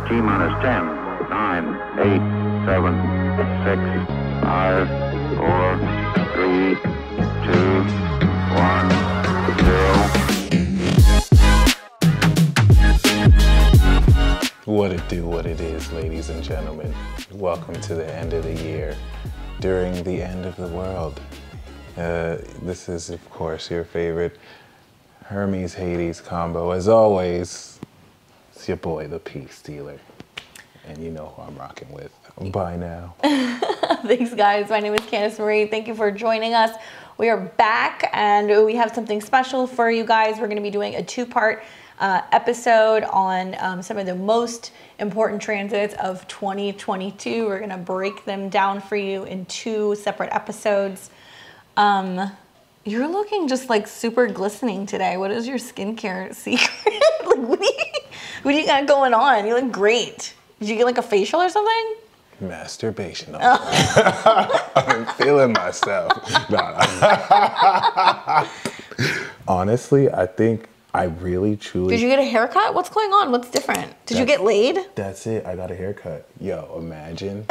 T-minus 10, 9, 8, 7, 6, 5, 4, 3, 2, 1, 0. What it do, what it is, ladies and gentlemen. Welcome to the end of the year, during the end of the world. This is, of course, your favorite Hermes-Hades combo. As always, it's your boy, the Peace Dealer. And you know who I'm rocking with by now. Thanks, guys. My name is Candice Marie. Thank you for joining us. We are back, and we have something special for you guys. We're going to be doing a two-part episode on some of the most important transits of 2022. We're going to break them down for you in two separate episodes. You're looking just like super glistening today. What is your skincare secret? Like, what do you got going on? You look great. Did you get like a facial or something? Masturbation. I'm feeling myself. No. Honestly, I think I really, truly... Did you get a haircut? What's going on? What's different? Did you get laid? That's it. I got a haircut. Yo, imagine.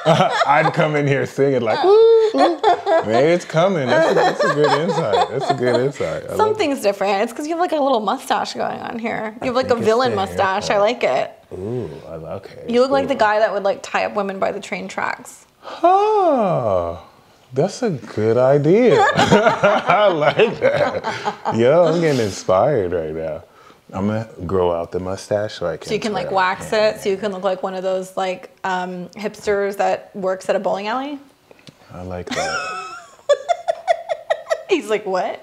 I'd come in here singing like, woo, woo. Maybe it's coming. That's a good insight. That's a good insight. Something's different. It's because you have like a little mustache going on here. You have like a villain mustache. I like it. Ooh, okay. You look like the guy that would like tie up women by the train tracks. Oh, that's a good idea. I like that. Yo, I'm getting inspired right now. I'm gonna grow out the mustache so I can. So you can like wax it, so you can look like one of those like hipsters that works at a bowling alley. I like that. He's like, what?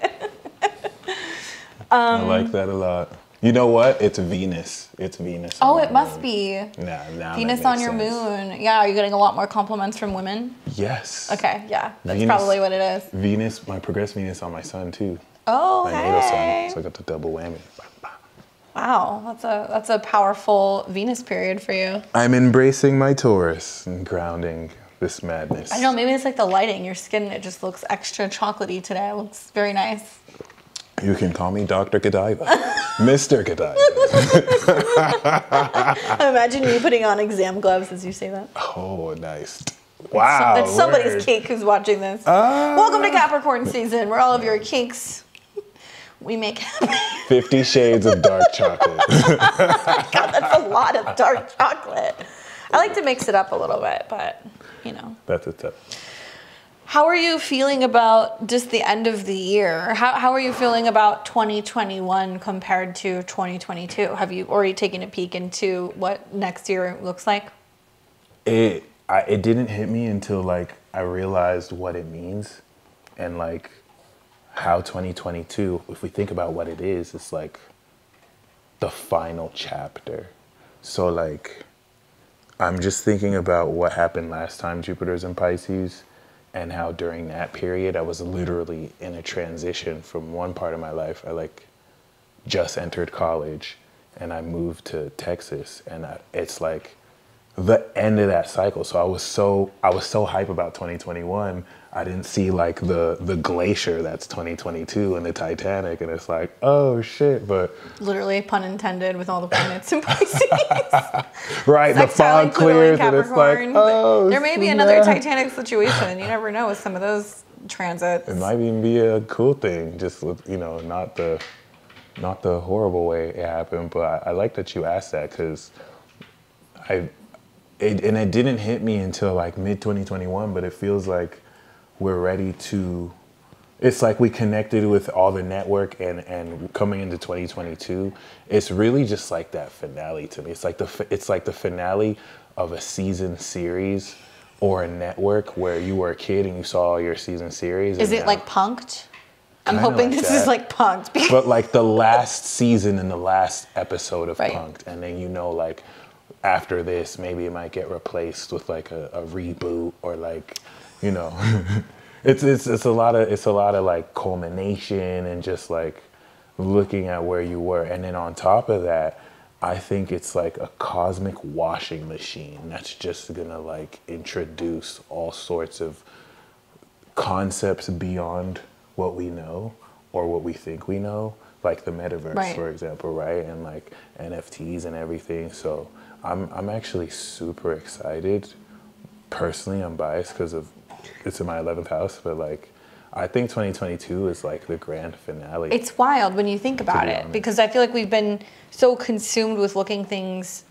I like that a lot. You know what? It's Venus. It's Venus. Oh, it must be. Now Venus on your moon. Yeah, are you getting a lot more compliments from women? Yes. Okay, yeah. That's Venus, probably what it is. Venus, my progressed Venus on my sun too. Oh, my natal sun. So I got the double whammy. Wow, that's a powerful Venus period for you. I'm embracing my Taurus and grounding this madness. I don't know, maybe it's like the lighting. Your skin, it just looks extra chocolatey today. It looks very nice. You can call me Dr. Godiva. Mr. Godiva. Imagine you putting on exam gloves as you say that. Oh, nice. Wow. That's somebody's cake who's watching this. Welcome to Capricorn season, where all of your cakes we make happen. 50 shades of dark chocolate. God, that's a lot of dark chocolate. I like to mix it up a little bit, but you know. That's a tip. How are you feeling about just the end of the year? How are you feeling about 2021 compared to 2022? Have you already taken a peek into what next year looks like? It didn't hit me until like I realized what it means and like how 2022, if we think about what it is, it's like the final chapter. So like I'm just thinking about what happened last time Jupiter's in Pisces. And how during that period, I was literally in a transition from one part of my life. I like just entered college and I moved to Texas, and it's like the end of that cycle. So I was so hype about 2021. I didn't see like the glacier that's 2022 and the Titanic, and it's like, oh shit, but literally pun intended with all the planets in Pisces. Right, the fog clears and it's like, oh, there may be another Titanic situation. You never know with some of those transits. It might even be a cool thing, just with, you know, not the horrible way it happened. But I like that you asked that, because it didn't hit me until like mid 2021, but it feels like we're ready to, it's like we connected with all the network, and coming into 2022, it's really just like that finale to me. It's like the finale of a season series or a network where you were a kid and you saw your season series. Is it like Punk'd? I'm hoping like this is like Punk'd. But like the last season and the last episode of Punk'd, and then, you know, like after this, maybe it might get replaced with like a reboot, or like, you know, it's a lot of like culmination and just like looking at where you were. And then on top of that, I think it's like a cosmic washing machine that's just gonna like introduce all sorts of concepts beyond what we know or what we think we know like the metaverse, Right. for example, right? And like NFTs and everything. So I'm actually super excited. Personally, I'm biased because of it's in my 11th house, but like I think 2022 is like the grand finale. It's wild when you think about be it, honest. because I feel like we've been so consumed with looking things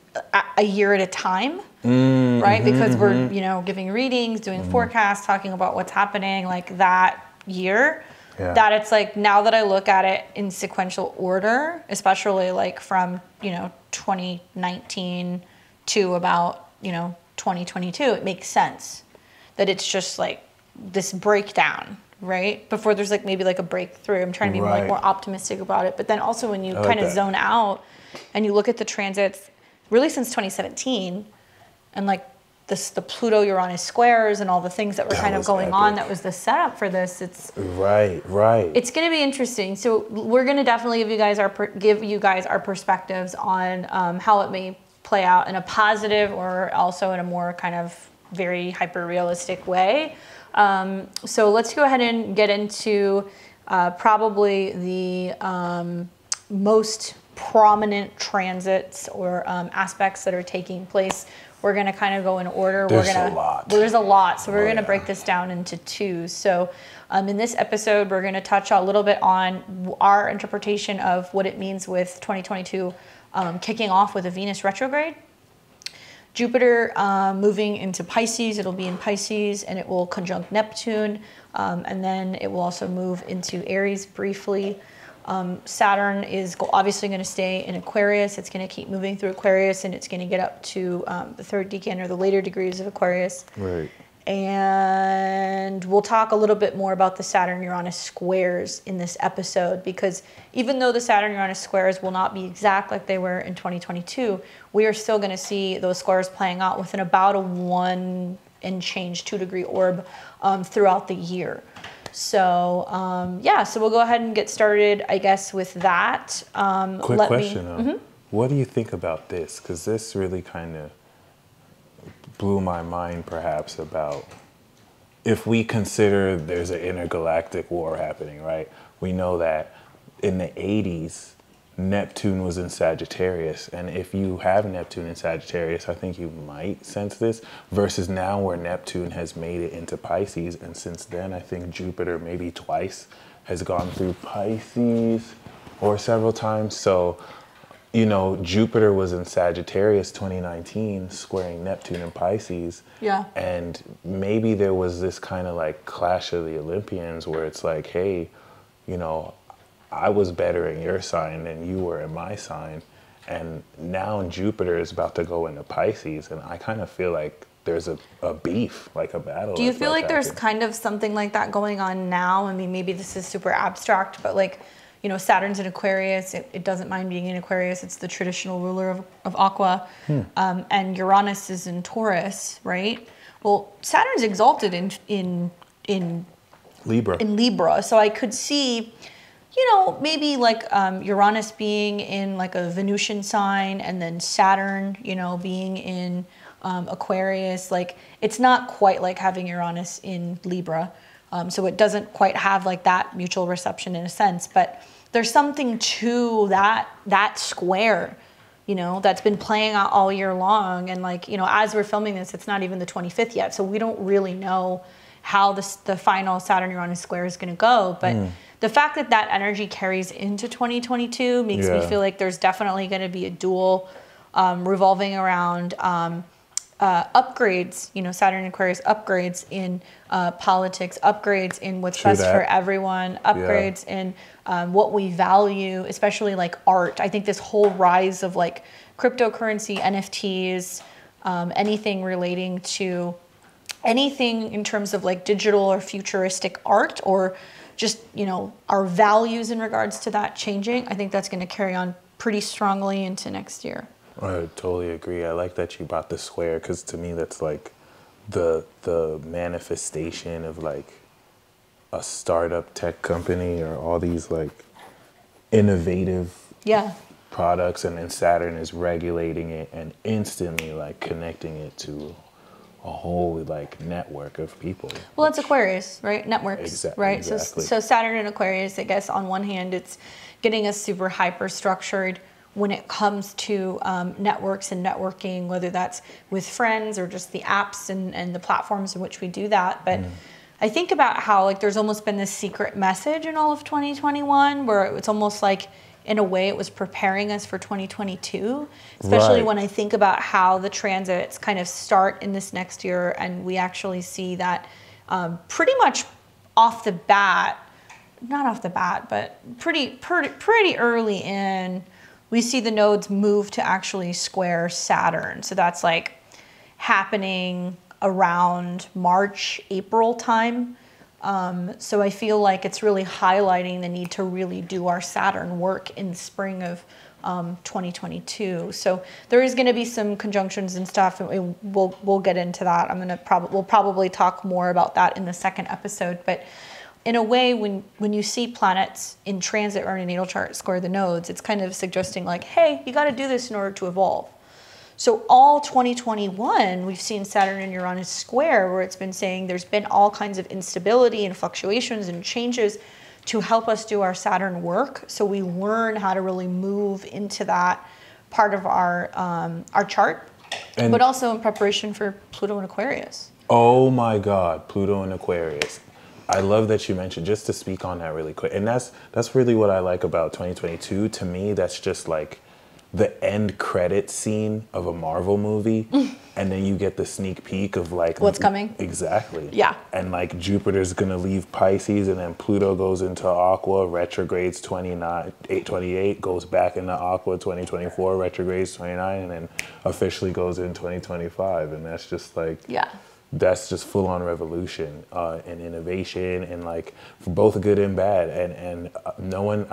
a year at a time, right? Because we're, giving readings, doing forecasts, talking about what's happening like that year, that it's like now that I look at it in sequential order, especially like from, 2019 to about, 2022, it makes sense that it's just like this breakdown, right? Before there's like maybe like a breakthrough. I'm trying to be Right. more optimistic about it. But then also when you like kind of that. zone out and you look at the transits really since 2017 and like the Pluto Uranus squares and all the things that were That kind of was going on, epic. that was the setup for this. It's Right. it's going to be interesting. So we're going to definitely give you guys our perspectives on how it may play out in a positive or also in a more kind of very hyper realistic way. So let's go ahead and get into probably the most prominent transits or aspects that are taking place. We're going to kind of go in order. There's a lot. There's a lot. So we're going to yeah. break this down into two. So in this episode, we're going to touch a little bit on our interpretation of what it means with 2022 kicking off with a Venus retrograde. Jupiter moving into Pisces. It'll be in Pisces and it will conjunct Neptune. And then it will also move into Aries briefly. Saturn is obviously going to stay in Aquarius. It's going to keep moving through Aquarius and it's going to get up to the third decan or the later degrees of Aquarius. Right. And we'll talk a little bit more about the Saturn-Uranus squares in this episode, because even though the Saturn-Uranus squares will not be exact like they were in 2022, we are still going to see those squares playing out within about a 1 and change 2 degree orb throughout the year. So, so we'll go ahead and get started, I guess, with that. Quick question, though. What do you think about this? Because this really kind of blew my mind, perhaps, about if we consider there's an intergalactic war happening, right? We know that in the 80s, Neptune was in Sagittarius. And if you have Neptune in Sagittarius, I think you might sense this, versus now where Neptune has made it into Pisces. And since then, I think Jupiter maybe twice has gone through Pisces or several times. So, Jupiter was in Sagittarius 2019, squaring Neptune in Pisces. Yeah. And maybe there was this kind of like clash of the Olympians where it's like, hey, I was better in your sign than you were in my sign. And now Jupiter is about to go into Pisces. And I kind of feel like there's a beef, like a battle. Do you that's feel like there's happening. kind of something like that going on now? I mean, maybe this is super abstract, but like, Saturn's in Aquarius. It doesn't mind being in Aquarius. It's the traditional ruler of Aqua. And Uranus is in Taurus, right? Well, Saturn's exalted in Libra. in Libra. So I could see, maybe like Uranus being in like a Venusian sign and then Saturn, being in Aquarius. Like it's not quite like having Uranus in Libra. So it doesn't quite have like that mutual reception in a sense, but there's something to that square, that's been playing out all year long. And like, as we're filming this, it's not even the 25th yet. So we don't really know how the final Saturn-Uranus square is going to go. But the fact that energy carries into 2022 makes me feel like there's definitely going to be a dual revolving around upgrades, Saturn and Aquarius upgrades in politics, upgrades in what's best for everyone, upgrades in what we value, especially like art. I think this whole rise of like cryptocurrency, NFTs, anything relating to anything in terms of like digital or futuristic art, or just, our values in regards to that changing, I think that's going to carry on pretty strongly into next year. I totally agree. I like that you brought the square, because to me that's like the manifestation of like a startup tech company or all these like innovative products, and then Saturn is regulating it and instantly like connecting it to a whole like network of people. Well, it's Aquarius, right? Networks, right? Exactly. So Saturn and Aquarius, I guess on one hand, it's getting us super hyper structured when it comes to networks and networking, whether that's with friends or just the apps and the platforms in which we do that. But I think about how like there's almost been this secret message in all of 2021 where it's almost like in a way it was preparing us for 2022, especially when I think about how the transits kind of start in this next year, and we actually see that pretty much off the bat, not off the bat, but pretty early in, we see the nodes move to actually square Saturn. So that's like happening around March, April time. So I feel like it's really highlighting the need to really do our Saturn work in the spring of 2022. So there is going to be some conjunctions and stuff, and we'll get into that. We'll probably talk more about that in the second episode. But in a way, when you see planets in transit or in a natal chart square the nodes, it's kind of suggesting like, hey, you got to do this in order to evolve. So all 2021, we've seen Saturn and Uranus square, where it's been saying there's been all kinds of instability and fluctuations and changes to help us do our Saturn work. So we learn how to really move into that part of our chart, but also in preparation for Pluto and Aquarius. Oh my God, Pluto and Aquarius. I love that you mentioned, just to speak on that really quick. And that's really what I like about 2022. To me, that's just like the end credit scene of a Marvel movie, and then you get the sneak peek of like what's coming. Exactly. Yeah. And like Jupiter's gonna leave Pisces, and then Pluto goes into Aqua, retrogrades 28, goes back into Aqua 2024, retrogrades 29, and then officially goes in 2025. And that's just like, that's just full on revolution and innovation, and like for both good and bad. And no one,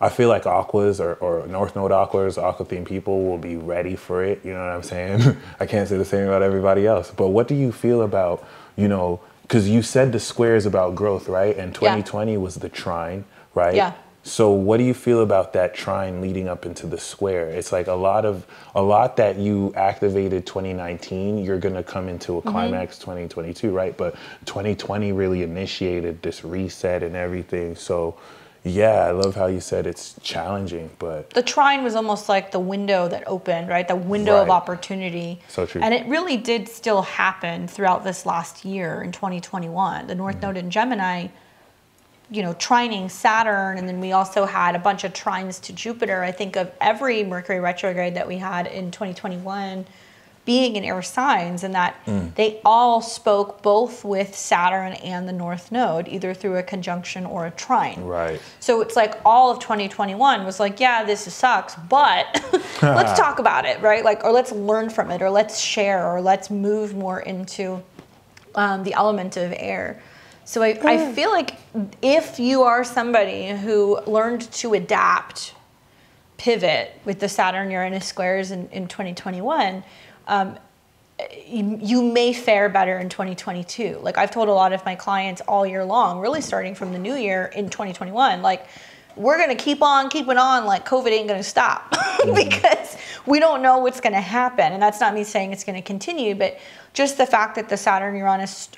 I feel like Aquas or North Node Aquas, Aqua themed people will be ready for it. You know what I'm saying? I can't say the same about everybody else. But what do you feel about, because you said the square is about growth, right? And 2020 was the trine, right? Yeah. So what do you feel about that trine leading up into the square? It's like a lot that you activated 2019, you're going to come into a climax 2022, right? But 2020 really initiated this reset and everything. So yeah, I love how you said it's challenging, but the trine was almost like the window that opened, right? The window of opportunity. So true. And it really did still happen throughout this last year in 2021. The North Node in Gemini, trining Saturn, and then we also had a bunch of trines to Jupiter. I think of every Mercury retrograde that we had in 2021 being in air signs, and that they all spoke both with Saturn and the North Node, either through a conjunction or a trine. Right. So it's like all of 2021 was like, yeah, this sucks, but let's talk about it, right? Like, or let's learn from it, or let's share, or let's move more into the element of air. So I feel like if you are somebody who learned to adapt, pivot with the Saturn-Uranus squares in 2021, you may fare better in 2022. Like I've told a lot of my clients all year long, really starting from the new year in 2021, like we're going to keep on keeping on, like COVID ain't going to stop because we don't know what's going to happen. And that's not me saying it's going to continue, but just the fact that the Saturn-Uranus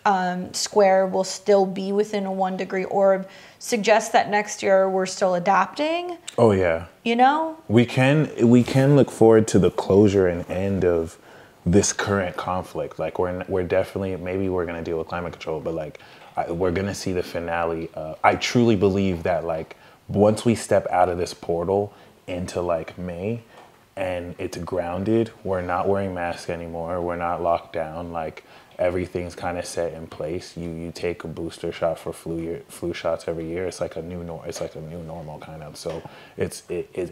square will still be within a 1 degree orb suggests that next year we're still adapting. Oh yeah. We can look forward to the closure and end of this current conflict. Like we're definitely, maybe we're going to deal with climate control, but like we're going to see the finale. I truly believe that like once we step out of this portal into like May and it's grounded, we're not wearing masks anymore. We're not locked down. Like everything's kind of set in place. You take a booster shot for flu shots every year. It's like a new normal kind of. So it's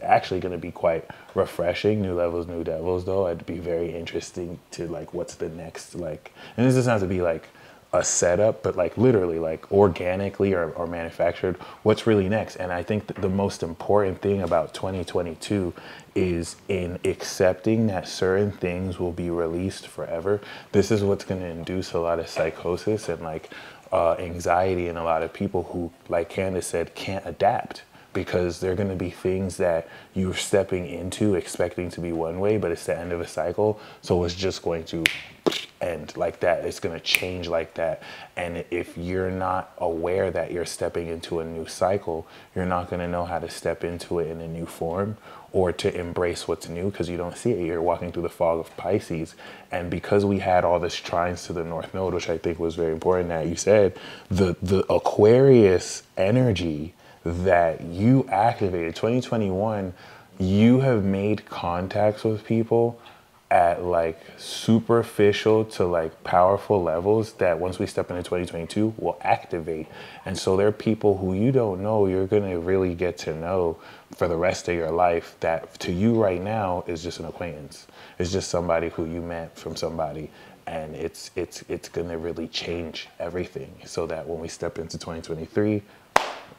actually going to be quite refreshing. New levels, new devils. Though it'd be very interesting to like what's the next like. And this doesn't have to be like a setup, but like literally like organically or manufactured, what's really next. And I think that the most important thing about 2022 is in accepting that certain things will be released forever. This is what's going to induce a lot of psychosis and like anxiety in a lot of people who, like Candace said, can't adapt, because there are going to be things that you're stepping into expecting to be one way, but it's the end of a cycle. So it's just going to end like that. It's going to change like that. And if you're not aware that you're stepping into a new cycle, you're not going to know how to step into it in a new form or to embrace what's new because you don't see it. You're walking through the fog of Pisces. And because we had all this trines to the North Node, which I think was very important that you said, the Aquarius energy that you activated, 2021, you have made contacts with people at like superficial to like powerful levels that once we step into 2022 will activate. And so there are people who you don't know, you're gonna really get to know for the rest of your life that to you right now is just an acquaintance. It's just somebody who you met from somebody, and it's gonna really change everything so that when we step into 2023,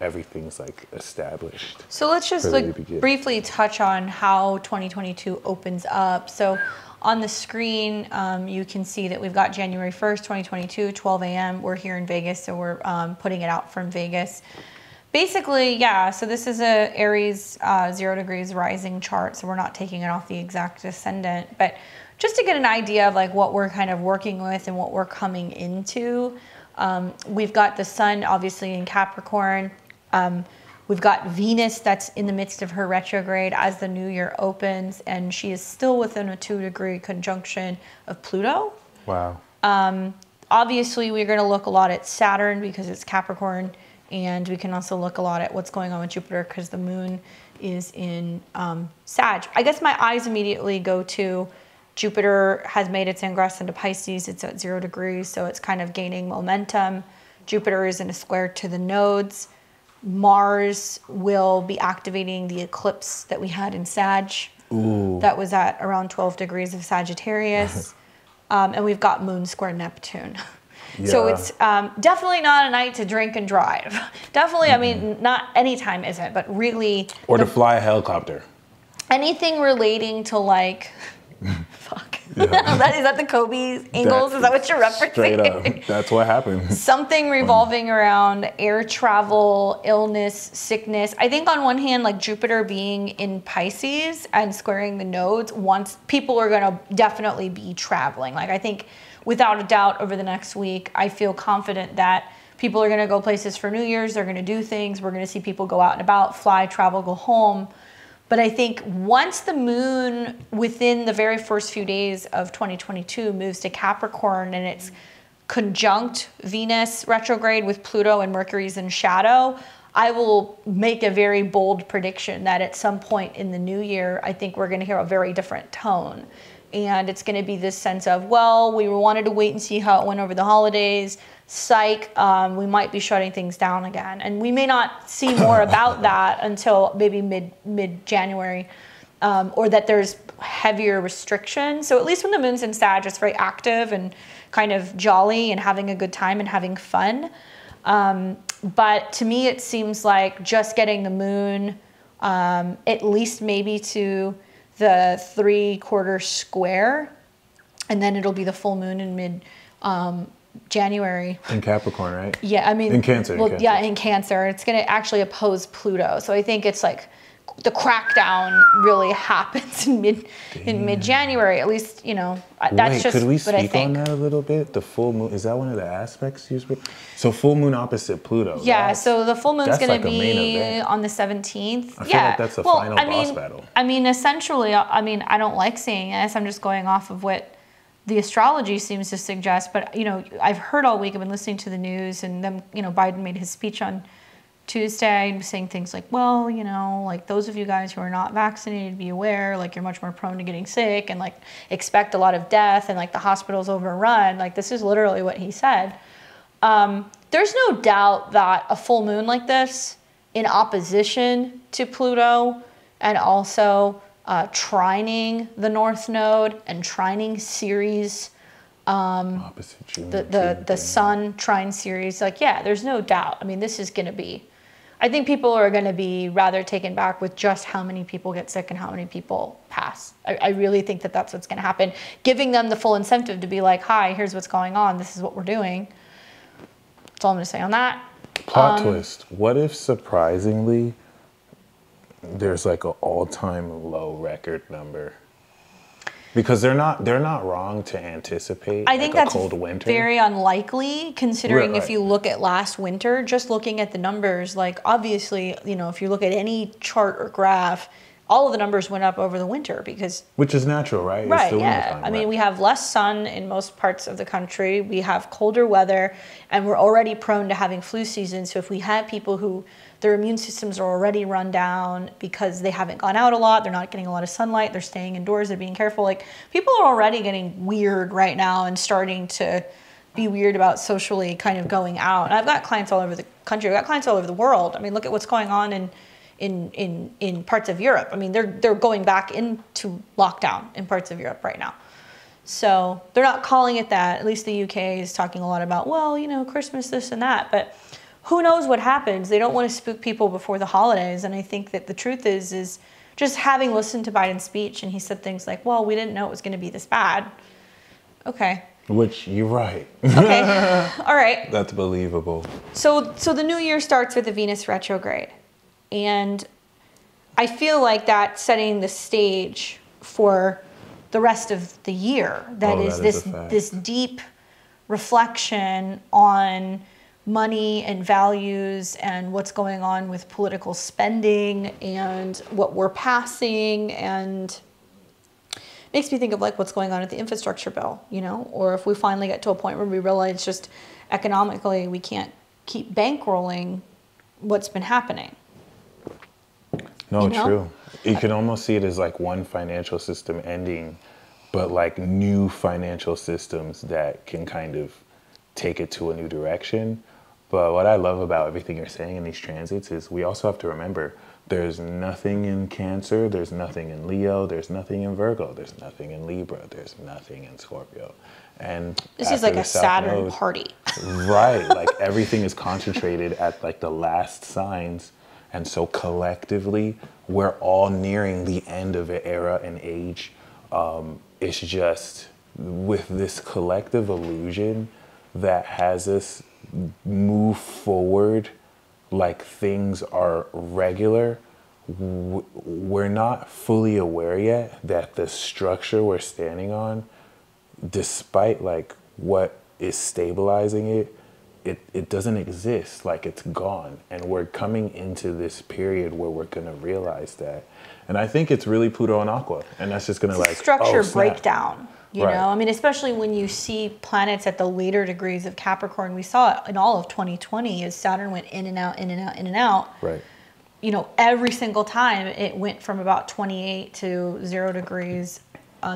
everything's like established. So let's just like briefly touch on how 2022 opens up. So on the screen, you can see that we've got January 1st, 2022, 12 a.m. We're here in Vegas, so we're putting it out from Vegas. Basically, yeah, so this is a Aries 0 degrees rising chart, so we're not taking it off the exact ascendant, but just to get an idea of like what we're kind of working with and what we're coming into. We've got the sun obviously in Capricorn. We've got Venus that's in the midst of her retrograde as the new year opens, and she is still within a 2-degree conjunction of Pluto. Wow. Obviously, we're going to look a lot at Saturn because it's Capricorn, and we can also look a lot at what's going on with Jupiter because the moon is in Sag. I guess my eyes immediately go to Jupiter has made its ingress into Pisces. It's at 0 degrees, so it's kind of gaining momentum. Jupiter is in a square to the nodes. Mars will be activating the eclipse that we had in Sag. Ooh. That was at around 12 degrees of Sagittarius. And we've got moon square Neptune. Yeah. So it's definitely not a night to drink and drive. Definitely, I mean, not any time isn't, but really. Or to fly a helicopter. Anything relating to like, fuck. Yeah. Is that the Kobe angles? Is that what you're referencing? Straight up. That's what happens. Something revolving around air travel, illness, sickness. I think on one hand, like Jupiter being in Pisces and squaring the nodes, once people are going to definitely be traveling. Like I think without a doubt over the next week, I feel confident that people are going to go places for New Year's. They're going to do things. We're going to see people go out and about, fly, travel, go home. But I think once the moon within the very first few days of 2022 moves to Capricorn and it's conjunct Venus retrograde with Pluto and Mercury's in shadow, I will make a very bold prediction that at some point in the new year, I think we're going to hear a very different tone. And it's going to be this sense of, well, we wanted to wait and see how it went over the holidays. Psych, we might be shutting things down again. And we may not see more about that until maybe mid-January, or that there's heavier restrictions. So at least when the moon's in Sag, it's very active and kind of jolly and having a good time and having fun. But to me, it seems like just getting the moon at least maybe to the 3/4 square, and then it'll be the full moon in mid-January. In Capricorn, right? Yeah, I mean, in Cancer. Well, in Cancer. Yeah, in Cancer, it's going to actually oppose Pluto. So I think it's like the crackdown really happens in mid-January. At least, you know, that's just could we what I speak think. on that a little bit? The full moon, is that one of the aspects you speak? So full moon opposite Pluto. Yeah, so the full moon's going like to a main be event. on the 17th. I feel like that's the final boss battle. I mean, essentially, I mean, I don't like saying this. I'm just going off of what the astrology seems to suggest. But, you know, I've heard all week, I've been listening to the news, and then, you know, Biden made his speech on Tuesday saying things like, well, you know, like those of you guys who are not vaccinated, be aware, like you're much more prone to getting sick and like expect a lot of death and like the hospital's overrun. Like this is literally what he said. There's no doubt that a full moon like this in opposition to Pluto and also trining the North Node and trining Ceres, Opposite June, the Sun trine Ceres, like, yeah, there's no doubt. I mean, this is going to be, I think people are going to be rather taken back with just how many people get sick and how many people pass. I really think that that's what's going to happen, giving them the full incentive to be like, hi, here's what's going on. This is what we're doing. That's all I'm going to say on that. Plot twist. What if surprisingly there's like an all-time low record number? Because they're not wrong to anticipate I think like that's a cold winter. very unlikely, considering Right. if you look at last winter, just looking at the numbers, like obviously, you know, if you look at any chart or graph, all of the numbers went up over the winter because... Which is natural, right? It's Right, the yeah. wintertime, I mean, right. we have less sun in most parts of the country. We have colder weather, and we're already prone to having flu season. So if we have people who their immune systems are already run down because they haven't gone out a lot, they're not getting a lot of sunlight, they're staying indoors, they're being careful. Like, people are already getting weird right now and starting to be weird about socially kind of going out. And I've got clients all over the country. I've got clients all over the world. I mean, look at what's going on in parts of Europe. I mean, they're going back into lockdown in parts of Europe right now. So they're not calling it that. At least the UK is talking a lot about, well, you know, Christmas, this and that. But who knows what happens? They don't want to spook people before the holidays. And I think that the truth is just having listened to Biden's speech, and he said things like, well, we didn't know it was going to be this bad. Okay. Which, you're right. Okay. All right. That's believable. So the new year starts with the Venus retrograde. And I feel like that's setting the stage for the rest of the year. That is this deep reflection on money and values and what's going on with political spending and what we're passing, and makes me think of like what's going on with the infrastructure bill, you know, or if we finally get to a point where we realize just economically we can't keep bankrolling what's been happening. No, You know? true. You can almost see it as like one financial system ending, but like new financial systems that can kind of take it to a new direction. But what I love about everything you're saying in these transits is we also have to remember there's nothing in Cancer, there's nothing in Leo, there's nothing in Virgo, there's nothing in Libra, there's nothing in Scorpio. And This is like a Saturn party. Right, like everything is concentrated at like the last signs. And so collectively, we're all nearing the end of an era and age. It's just with this collective illusion that has us move forward like things are regular. We're not fully aware yet that the structure we're standing on, despite like what is stabilizing it, it doesn't exist, like it's gone. And we're coming into this period where we're gonna realize that. And I think it's really Pluto and Aqua. And that's just gonna like Structure snap. breakdown, you Right. know? I mean, especially when you see planets at the later degrees of Capricorn. We saw it in all of 2020 as Saturn went in and out, in and out, in and out. Right. You know, every single time it went from about 28 to 0 degrees,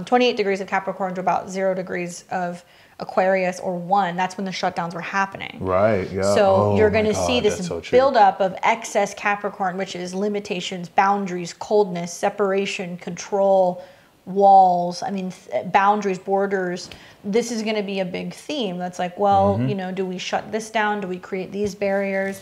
28 degrees of Capricorn to about 0 degrees of Aquarius or 1. That's when the shutdowns were happening. Right, yeah. So you're going to God, see this that's so true. buildup of excess Capricorn, which is limitations, boundaries, coldness, separation, control, walls. I mean, boundaries, borders. This is going to be a big theme. That's like, well, you know, do we shut this down? Do we create these barriers?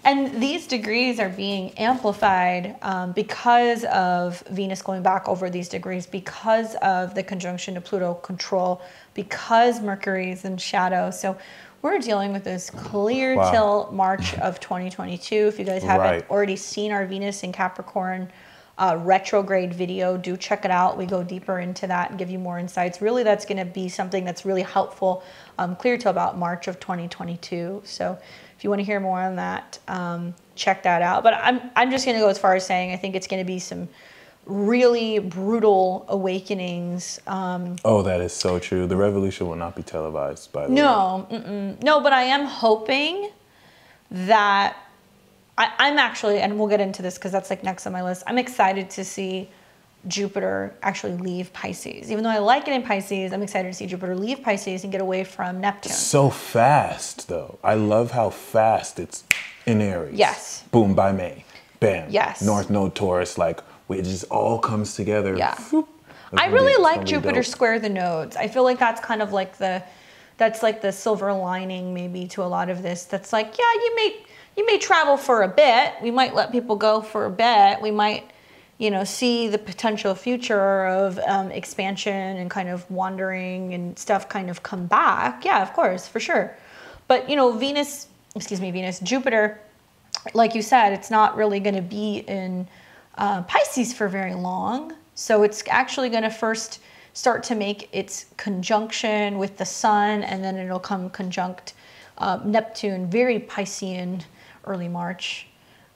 And these degrees are being amplified because of Venus going back over these degrees, because of the conjunction to Pluto control, because Mercury is in shadow. So we're dealing with this clear till March of 2022. If you guys haven't already seen our Venus in Capricorn retrograde video, do check it out. We go deeper into that and give you more insights. Really, that's going to be something that's really helpful, clear till about March of 2022. So if you want to hear more on that, check that out. But I'm just going to go as far as saying I think it's going to be some really brutal awakenings. Oh, that is so true. The revolution will not be televised, by the way. No, but I am hoping that I'm actually, and we'll get into this because that's like next on my list, I'm excited to see Jupiter actually leave Pisces. Even though I like it in Pisces, I'm excited to see Jupiter leave Pisces and get away from Neptune. So fast, though. I love how fast it's in Aries. Yes. Boom, by May. Bam. Yes. North Node Taurus, like, it just all comes together. Yeah. Whoop. I really like Jupiter Jupiter square the nodes. I feel like that's kind of like that's like the silver lining maybe to a lot of this. That's like, yeah, you may travel for a bit. We might let people go for a bit. We might, you know, see the potential future of expansion and kind of wandering and stuff kind of come back. Yeah, of course, for sure. But, you know, Jupiter, like you said, it's not really going to be in Pisces for very long. So it's actually going to first start to make its conjunction with the sun, and then it'll come conjunct Neptune, very Piscean, early March.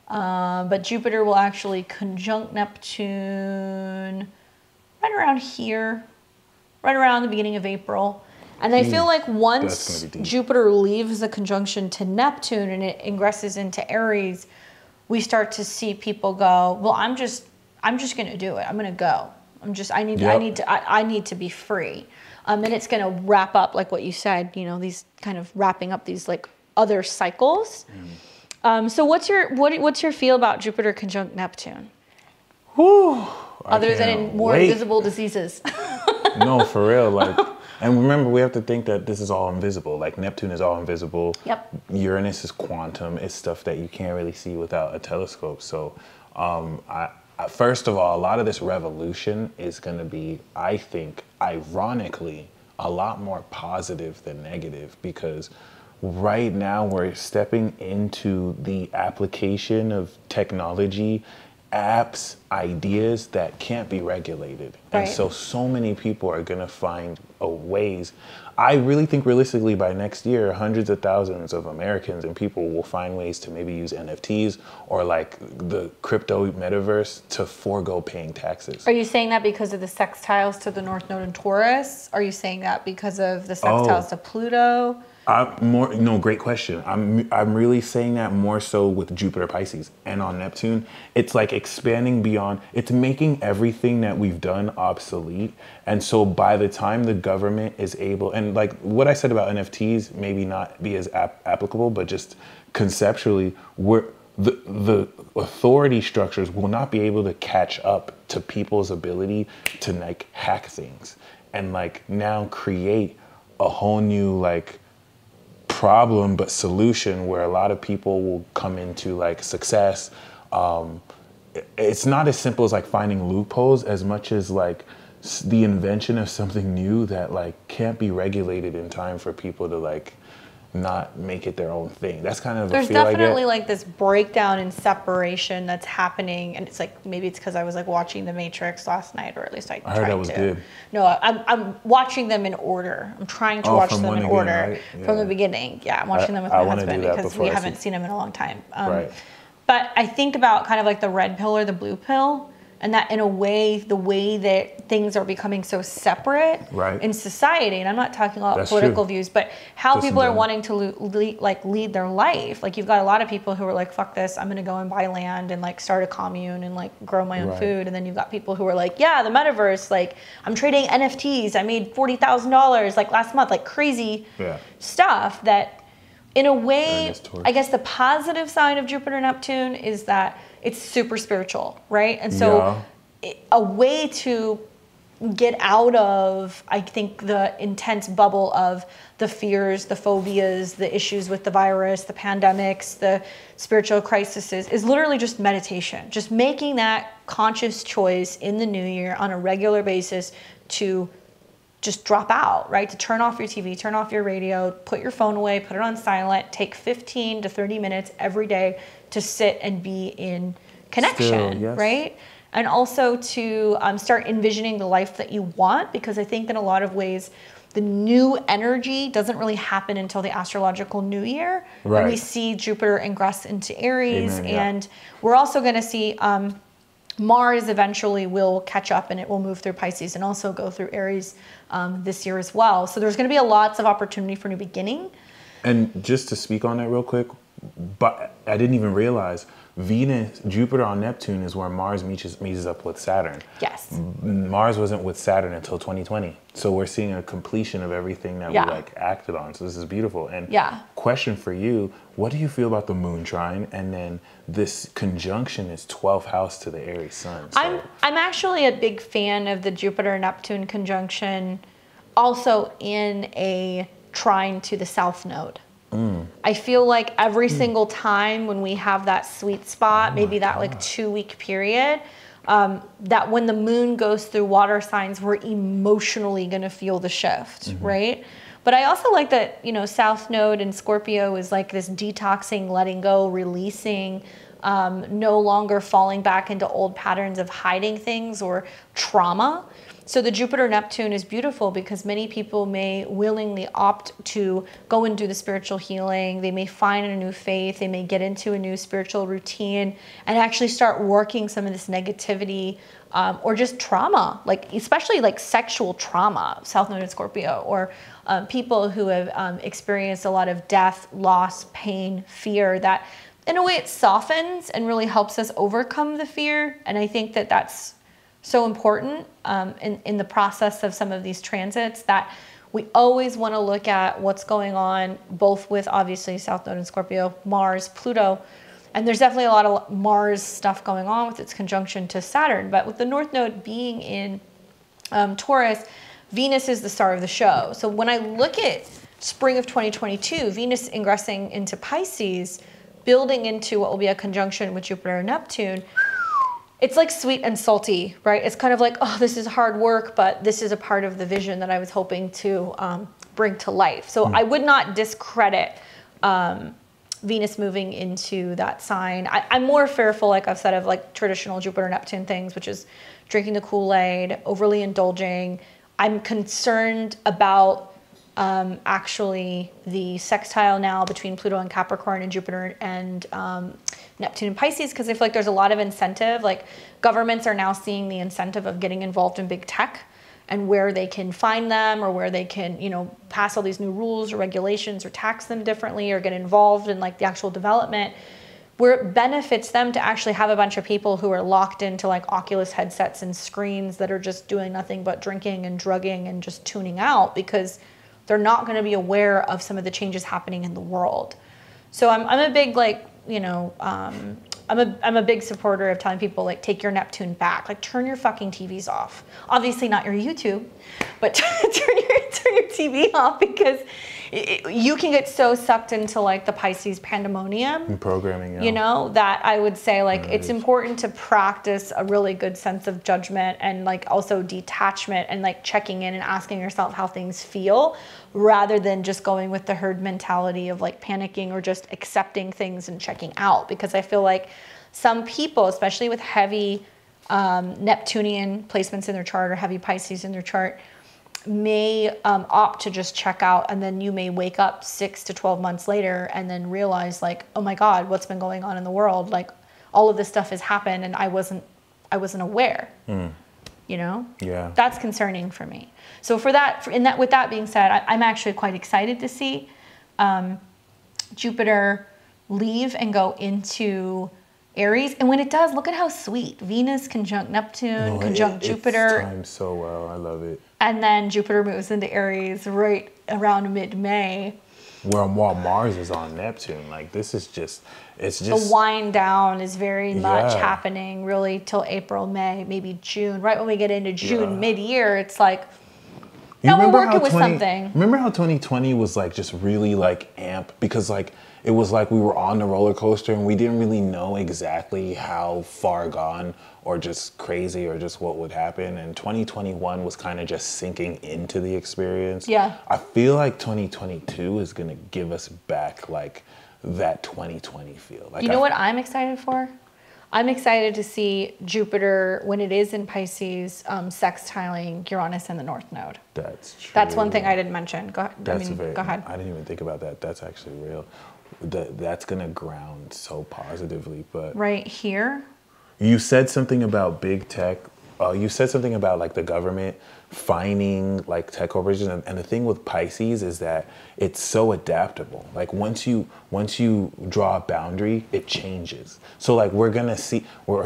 But Jupiter will actually conjunct Neptune right around here, right around the beginning of April. And I feel like once Jupiter leaves the conjunction to Neptune and it ingresses into Aries, we start to see people go, well, I'm just going to do it. I'm going to go. I need to be free. And it's going to wrap up, like what you said, you know, these kind of wrapping up these like other cycles. So what's your feel about Jupiter conjunct Neptune? Whew, Other than in more invisible diseases. No, for real. Like, and remember, we have to think that this is all invisible. Like Neptune is all invisible. Yep. Uranus is quantum. It's stuff that you can't really see without a telescope. So, first of all, a lot of this revolution is going to be, I think, ironically, a lot more positive than negative, because right now we're stepping into the application of technology, apps, ideas that can't be regulated. Right. And so many people are going to find ways. I really think realistically by next year, hundreds of thousands of Americans and people will find ways to maybe use NFTs or like the crypto metaverse to forego paying taxes. Are you saying that because of the sextiles to the North Node in Taurus? Are you saying that because of the sextiles to Pluto? Great question. I'm really saying that more so with Jupiter Pisces and on Neptune. It's like expanding beyond, it's making everything that we've done obsolete. And so by the time the government is able, and like what I said about NFTs maybe not be as applicable, but just conceptually, the authority structures will not be able to catch up to people's ability to like hack things and like now create a whole new like problem but solution where a lot of people will come into like success. It's not as simple as like finding loopholes as much as like the invention of something new that like can't be regulated in time for people to like not make it their own thing. That's kind of there's definitely like this breakdown and separation that's happening, and it's like maybe it's because I was like watching The Matrix last night, or at least I heard that was good. No, I'm watching them in order. I'm trying to watch them in order from the beginning. Yeah, I'm watching them with my husband because we haven't seen them in a long time. But I think about kind of like the red pill or the blue pill. And that in a way, the way that things are becoming so separate in society, and I'm not talking about political views, but how people are wanting to lead their life. Like you've got a lot of people who are like, fuck this, I'm going to go and buy land and like start a commune and like grow my own food. And then you've got people who are like, yeah, the metaverse, like I'm trading NFTs. I made $40,000 like last month, like crazy stuff that in a way, I guess the positive side of Jupiter Neptune is that it's super spiritual, right? And so a way to get out of, I think, the intense bubble of the fears, the phobias, the issues with the virus, the pandemics, the spiritual crises is literally just meditation. Just making that conscious choice in the new year on a regular basis to just drop out, right? To turn off your TV, turn off your radio, put your phone away, put it on silent, take 15 to 30 minutes every day to sit and be in connection, right? And also to start envisioning the life that you want, because I think in a lot of ways, the new energy doesn't really happen until the astrological new year. When we see Jupiter ingress into Aries. And we're also going to see Mars eventually will catch up and it will move through Pisces and also go through Aries this year as well. So there's going to be lots of opportunity for new beginning. And just to speak on that real quick, but I didn't even realize Venus, Jupiter on Neptune is where Mars meets up with Saturn. Yes. Mars wasn't with Saturn until 2020. So we're seeing a completion of everything that we like acted on. So this is beautiful. And question for you, what do you feel about the moon trine? And then this conjunction is 12th house to the Aries sun. So. I'm actually a big fan of the Jupiter Neptune conjunction, also in a trine to the south node. I feel like every single time when we have that sweet spot, maybe that like 2-week period, that when the moon goes through water signs, we're emotionally going to feel the shift, right? But I also like that, you know, South Node in Scorpio is like this detoxing, letting go, releasing, no longer falling back into old patterns of hiding things or trauma. So the Jupiter-Neptune is beautiful because many people may willingly opt to go and do the spiritual healing. They may find a new faith. They may get into a new spiritual routine and actually start working some of this negativity or just trauma, like especially like sexual trauma, South Node in Scorpio, or people who have experienced a lot of death, loss, pain, fear, that in a way it softens and really helps us overcome the fear. And I think that that's so important in the process of some of these transits, that we always want to look at what's going on, both with obviously South Node in Scorpio, Mars, Pluto, and there's definitely a lot of Mars stuff going on with its conjunction to Saturn. But with the North Node being in Taurus, Venus is the star of the show. So when I look at spring of 2022, Venus ingressing into Pisces, building into what will be a conjunction with Jupiter and Neptune, it's like sweet and salty, right? It's kind of like, oh, this is hard work, but this is a part of the vision that I was hoping to bring to life. So I would not discredit Venus moving into that sign. I'm more fearful, like I've said, of like traditional Jupiter-Neptune things, which is drinking the Kool-Aid, overly indulging. I'm concerned about actually the sextile now between Pluto and Capricorn and Jupiter and Neptune and Pisces, because I feel like there's a lot of incentive. Like governments are now seeing the incentive of getting involved in big tech and where they can find them, or where they can, you know, pass all these new rules or regulations or tax them differently or get involved in like the actual development, where it benefits them to actually have a bunch of people who are locked into like Oculus headsets and screens that are just doing nothing but drinking and drugging and just tuning out, because they're not going to be aware of some of the changes happening in the world. So I'm a big, like, you know, I'm a big supporter of telling people, like, take your Neptune back, like turn your fucking TVs off. Obviously not your YouTube, but turn your TV off, because you can get so sucked into like the Pisces pandemonium and programming, you know, that I would say like it's important to practice a really good sense of judgment and like also detachment and like checking in and asking yourself how things feel, rather than just going with the herd mentality of like panicking or just accepting things and checking out. Because I feel like some people, especially with heavy Neptunian placements in their chart or heavy Pisces in their chart, may opt to just check out, and then you may wake up 6 to 12 months later and then realize like, oh my God, what's been going on in the world? Like all of this stuff has happened and I wasn't aware. You know? Yeah. That's concerning for me. So with that being said, I'm actually quite excited to see Jupiter leave and go into Aries. And when it does, look at how sweet. Venus conjunct Neptune, conjunct Jupiter. It's timed so well. I love it. And then Jupiter moves into Aries right around mid-May. While Mars is on Neptune. Like, this is just, it's just... The wind down is very much happening really till April, May, maybe June. Right when we get into June, mid-year, it's like, now we're working with something. Remember how 2020 was like just really like amp? Because like, it was like we were on the roller coaster and we didn't really know exactly how far gone or just crazy or just what would happen. And 2021 was kind of just sinking into the experience. Yeah. I feel like 2022 is going to give us back like that 2020 feel. Like, you know what I'm excited for? I'm excited to see Jupiter, when it is in Pisces, sextiling Uranus and the North Node. That's true. That's one thing I didn't mention. Go ahead. Go ahead. I didn't even think about that. That's actually real. That's going to ground so positively. But right here? You said something about big tech. You said something about like the government finding like tech corporations, and the thing with Pisces is that it's so adaptable. Like once you draw a boundary, it changes. So like I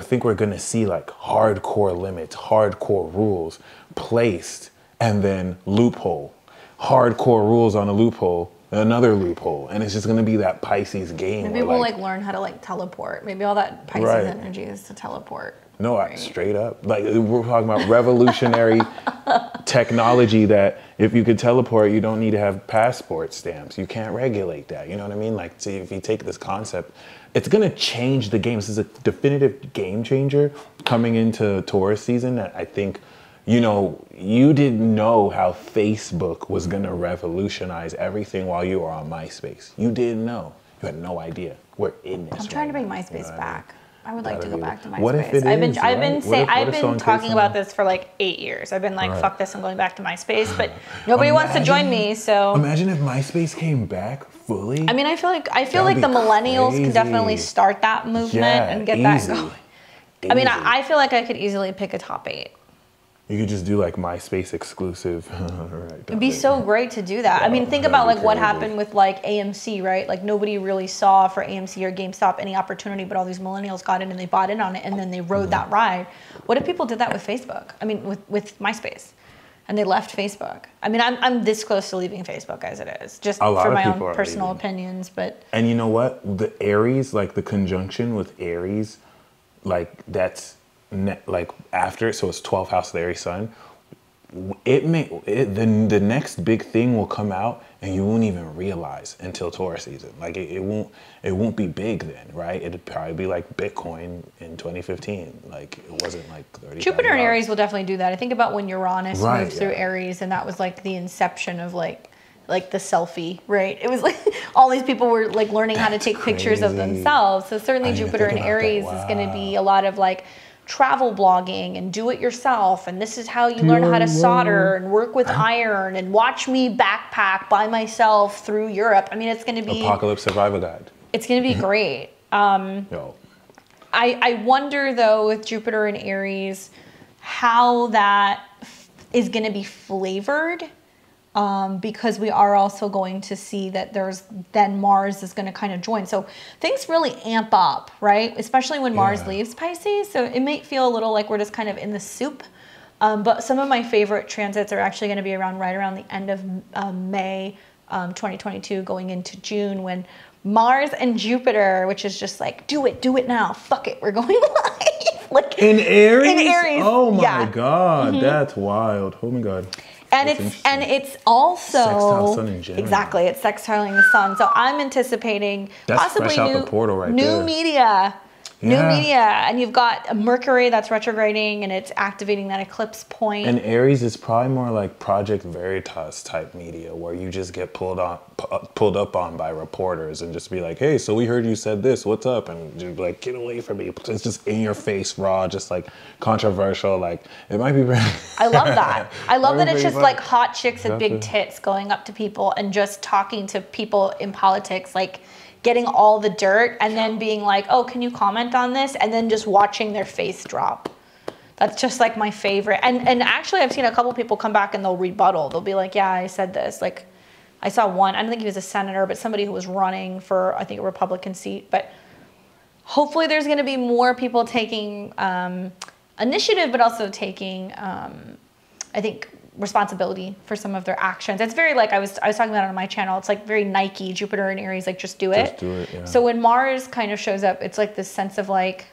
think we're gonna see like hardcore limits, hardcore rules placed, and then loophole, hardcore rules on a loophole, another loophole, and it's just gonna be that Pisces game. Maybe we'll like learn how to like teleport. Maybe all that Pisces energy is to teleport. No, straight up. Like we're talking about revolutionary technology that if you could teleport, you don't need to have passport stamps. You can't regulate that. You know what I mean? Like, see, if you take this concept, it's gonna change the game. This is a definitive game changer coming into Taurus season that I think, you know, you didn't know how Facebook was gonna revolutionize everything while you were on MySpace. You didn't know. You had no idea. We're in this. I'm trying to bring MySpace back. I would like to go back to MySpace. What if it I've is, been talking about this for like 8 years. I've been like, fuck this, I'm going back to MySpace, but nobody wants to join me. So imagine if MySpace came back fully. I mean, I feel like the millennials can definitely start that movement and get that going. I mean, I feel like I could easily pick a top 8. You could just do like MySpace exclusive. It'd be so great to do that. I mean, think about like what happened with like AMC, right? Like nobody really saw for AMC or GameStop any opportunity, but all these millennials got in and they bought in on it and then they rode that ride. What if people did that with Facebook? I mean, with MySpace, and they left Facebook. I mean, I'm this close to leaving Facebook as it is, just for my own personal opinions. But and you know what? The Aries, like the conjunction with Aries, like that's. Like after, so it's 12th house of the Aries sun. The next big thing will come out, and you won't even realize until Taurus season. Like it won't be big then, right? It'd probably be like Bitcoin in 2015. Like it wasn't like 30. Jupiter and Aries will definitely do that. I think about when Uranus moved through Aries, and that was like the inception of like the selfie, right? It was like all these people were like learning how to take pictures of themselves. So certainly Jupiter and Aries is going to be a lot of like travel blogging and do it yourself, and this is how you learn how to solder and work with iron, and watch me backpack by myself through Europe. I mean, it's going to be apocalypse survival guide. It's going to be great. I wonder though with Jupiter and Aries how that is going to be flavored. Because we are also going to see that then Mars is going to kind of join. So things really amp up, right? Especially when Mars leaves Pisces. So it may feel a little like we're just kind of in the soup. But some of my favorite transits are actually going to be right around the end of May 2022 going into June, when Mars and Jupiter, which is just like, do it now. Fuck it. We're going live. Like in Aries? In Aries. Oh my God. That's wild. Oh my God. And it's also sextile sun in Gemini. Exactly, it's sextiling the sun. So I'm anticipating possibly fresh out the portal right new there. Media. New media, and you've got a Mercury that's retrograding and it's activating that eclipse point. And Aries is probably more like Project Veritas type media, where you just get pulled up on by reporters and just be like, hey, so we heard you said this, what's up? And you're like, get away from me. It's just in your face, raw, just like controversial. Like it might be very I love that. I love that it's just like hot chicks with big tits going up to people and just talking to people in politics, like getting all the dirt and then being like, oh, can you comment on this? And then just watching their face drop. That's just like my favorite. And actually I've seen a couple people come back and they'll rebuttal. They'll be like, yeah, I said this. Like I saw one, I don't think he was a senator, but somebody who was running for, I think, a Republican seat. But hopefully there's going to be more people taking initiative, but also taking, I think, responsibility for some of their actions. It's very like I was talking about it on my channel. It's like very Nike, Jupiter and Aries, like just do it. Just do it, yeah. So when Mars kind of shows up, it's like this sense of like,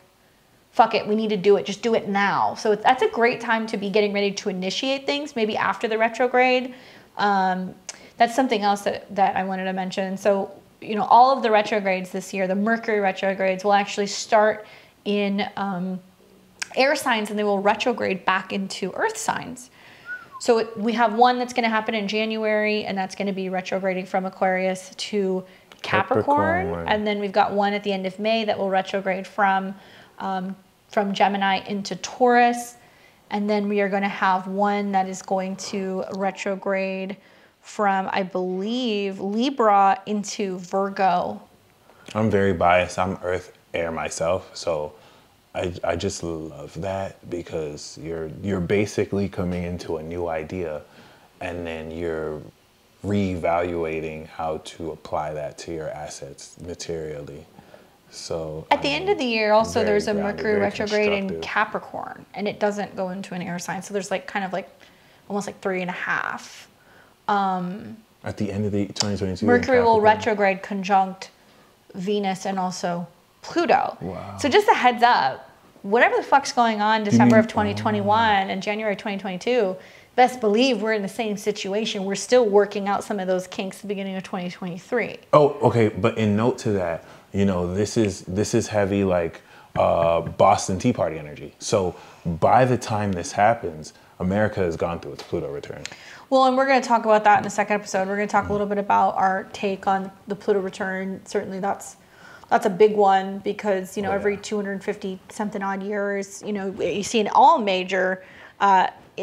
fuck it, we need to do it. Just do it now. So that's a great time to be getting ready to initiate things, maybe after the retrograde. That's something else that I wanted to mention. So, you know, all of the retrogrades this year, the Mercury retrogrades will actually start in air signs and they will retrograde back into earth signs. So we have one that's going to happen in January, and that's going to be retrograding from Aquarius to Capricorn. And then we've got one at the end of May that will retrograde from Gemini into Taurus. And then we are going to have one that is going to retrograde from, I believe, Libra into Virgo. I'm very biased. I'm Earth Air myself, so I just love that, because you're basically coming into a new idea and then you're reevaluating how to apply that to your assets materially. So at the end of the year also there's a Mercury retrograde in Capricorn, and it doesn't go into an air sign. So there's like kind of like almost like 3.5. At the end of the 2022, Mercury will retrograde conjunct Venus and also Pluto. Wow. So just a heads up, whatever the fuck's going on December of 2021 and January 2022, best believe we're in the same situation. We're still working out some of those kinks at the beginning of 2023. Oh, okay. But in note to that, you know, this is heavy like Boston Tea Party energy. So by the time this happens, America has gone through its Pluto return. Well, and we're going to talk about that in the second episode. We're going to talk a little bit about our take on the Pluto return. Certainly that's That's a big one because, Oh, every yeah. 250 something odd years, you see in all major,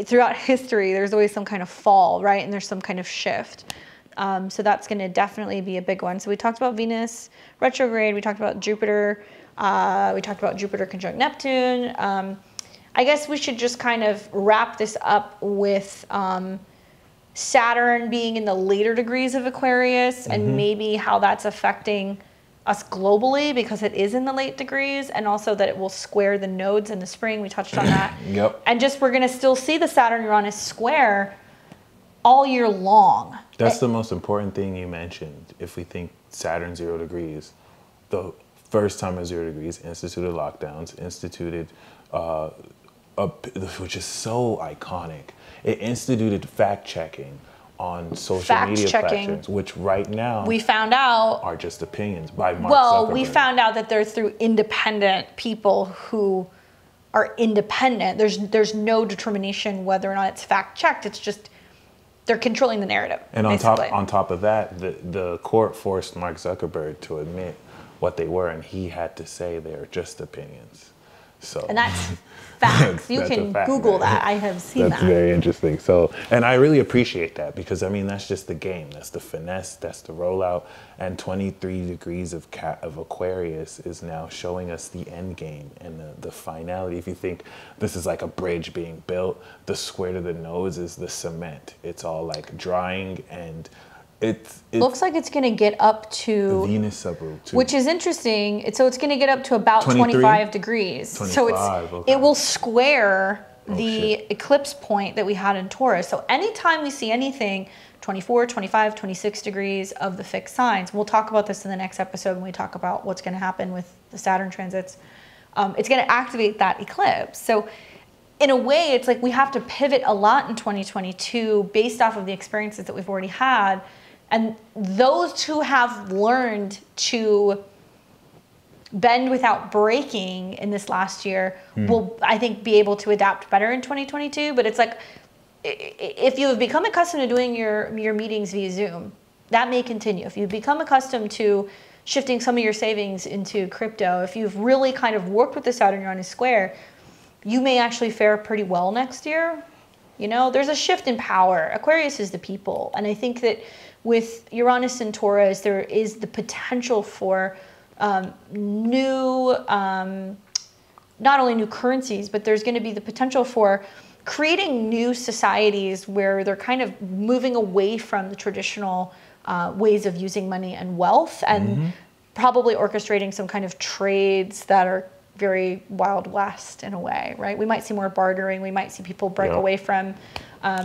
throughout history, there's always some kind of fall, right? And there's some kind of shift. So that's going to definitely be a big one. So we talked about Venus retrograde. We talked about Jupiter. We talked about Jupiter conjunct Neptune. I guess we should just kind of wrap this up with Saturn being in the later degrees of Aquarius and maybe how that's affecting us globally because it is in the late degrees, and also that it will square the nodes in the spring. We touched on that. Yep. And just we're going to still see the Saturn-Uranus square all year long. That's the most important thing you mentioned. If we think Saturn 0 degrees, the first time at 0 degrees instituted lockdowns, which is so iconic. It instituted fact checking on social media platforms, which right now we found out are just opinions by Mark Zuckerberg. we found out that they're through independent people who are independent. There's no determination whether or not it's fact checked. It's just they're controlling the narrative. And basically. on top of that, the court forced Mark Zuckerberg to admit what they were, and he had to say they're just opinions. So, and that's facts. You can Google that. I have seen that. That's very interesting. So, and I really appreciate that because, I mean, that's just the game. That's the finesse. That's the rollout. And 23 degrees of Aquarius is now showing us the end game and the finality. If you think this is like a bridge being built, the square to the nose is the cement. It's all like drying, and it looks like it's going to get up to the Venus suburb too, which is interesting. So it's going to get up to about 25 degrees. 25, so it will square the eclipse point that we had in Taurus. So anytime we see anything 24, 25, 26 degrees of the fixed signs, we'll talk about this in the next episode when we talk about what's going to happen with the Saturn transits. It's going to activate that eclipse. So in a way, it's like we have to pivot a lot in 2022 based off of the experiences that we've already had. And those who have learned to bend without breaking in this last year will, I think, be able to adapt better in 2022. But it's like, if you have become accustomed to doing your meetings via Zoom, that may continue. If you've become accustomed to shifting some of your savings into crypto, if you've really kind of worked with the Saturn-Uranus square, you may actually fare pretty well next year. There's a shift in power. Aquarius is the people. And I think that with Uranus and Taurus, there is the potential for new, not only new currencies, but there's going to be the potential for creating new societies where they're kind of moving away from the traditional ways of using money and wealth, and probably orchestrating some kind of trades that are very Wild West in a way, right? We might see more bartering. We might see people break away from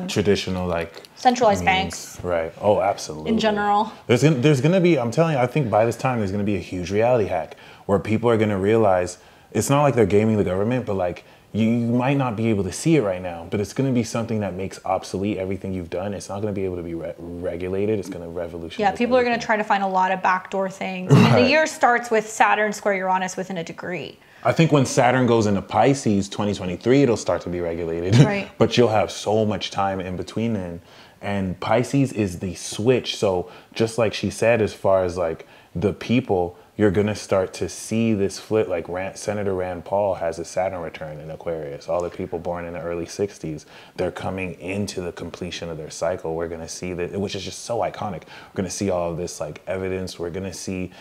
traditional, like centralized banks, right? Oh, absolutely. In general, there's gonna be. I'm telling you, I think by this time there's gonna be a huge reality hack where people are gonna realize it's not like they're gaming the government, but like you might not be able to see it right now, but it's gonna be something that makes obsolete everything you've done. It's not gonna be able to be regulated. It's gonna revolutionize. Yeah, people are gonna try to find a lot of backdoor things. I mean, the year starts with Saturn square Uranus within a degree. I think when Saturn goes into Pisces 2023, it'll start to be regulated. Right. But you'll have so much time in between then. And Pisces is the switch. So just like she said, as far as like the people, you're going to start to see this flip. Like Senator Rand Paul has a Saturn return in Aquarius. All the people born in the early 60s, they're coming into the completion of their cycle. We're going to see that, which is just so iconic. We're going to see all of this like evidence. We're going to see,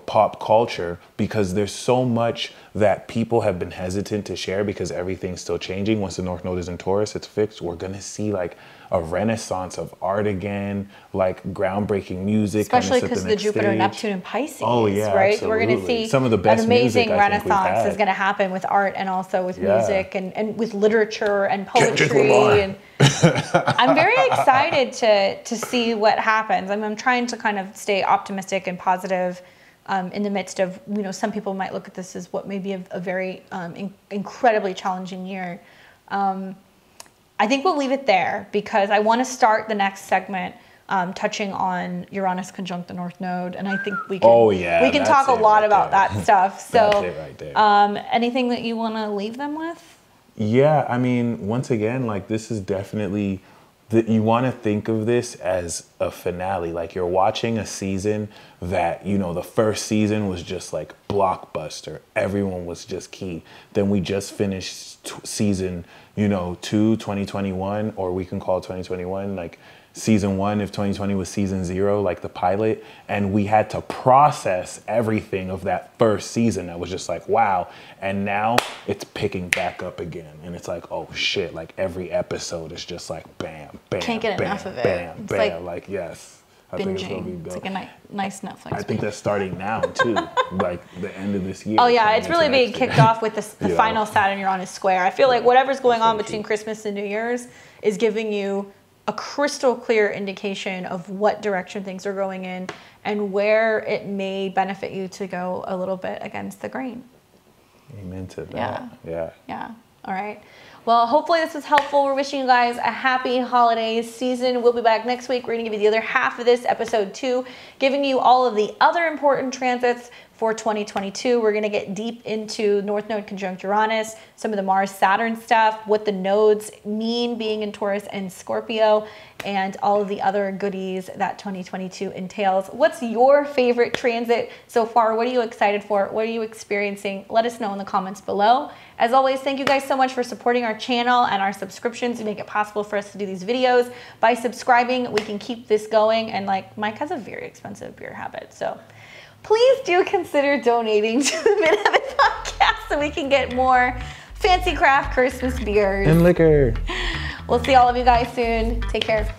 pop culture, because there's so much that people have been hesitant to share because everything's still changing. Once the North Node is in Taurus, it's fixed. We're going to see like a renaissance of art again, like groundbreaking music. Especially because the Jupiter and Neptune in Pisces, oh, yeah, right? Absolutely. So we're going to see some of the best an amazing music renaissance is going to happen with art and also with music and with literature and poetry. And I'm very excited to see what happens. I'm trying to kind of stay optimistic and positive in the midst of, some people might look at this as what may be a very incredibly challenging year. I think we'll leave it there because I want to start the next segment touching on Uranus conjunct the North Node, and I think we can talk a lot about that stuff. So, that's it right there. Anything that you want to leave them with? Yeah, I mean, once again, like this is definitely you want to think of this as a finale. Like you're watching a season that, you know, the first season was just like blockbuster. Everyone was just key. Then we just finished season, you know, 2, 2021, or we can call it 2021, like season 1 if 2020 was season 0, like the pilot. And we had to process everything of that first season that was just like, wow. And now it's picking back up again. And it's like, oh shit, like every episode is just like bam, bam, Can't get bam, enough of it. bam, It's bam. Like, yes. I think it's gonna be Binging. It's dope. like a nice Netflix. I think that's starting now too, like the end of this year. Oh yeah, coming it's into really being next year. kicked off with the Yeah. final Saturn Uranus square. I feel like whatever's going on very between true. Christmas and New Year's is giving you a crystal clear indication of what direction things are going in and where it may benefit you to go a little bit against the grain. Amen to that. Yeah. Yeah. Yeah. All right. Well, hopefully this was helpful. We're wishing you guys a happy holidays season. We'll be back next week. We're going to give you the other half of this, episode 2, giving you all of the other important transits for 2022. We're going to get deep into North Node conjunct Uranus, some of the Mars-Saturn stuff, what the nodes mean being in Taurus and Scorpio, and all of the other goodies that 2022 entails. What's your favorite transit so far? What are you excited for? What are you experiencing? Let us know in the comments below. As always, thank you guys so much for supporting our channel and our subscriptions to make it possible for us to do these videos. By subscribing, we can keep this going. And like, Mike has a very expensive beer habit, so please do consider donating to the Midheaven Podcast so we can get more fancy craft Christmas beers And liquor. We'll see all of you guys soon. Take care.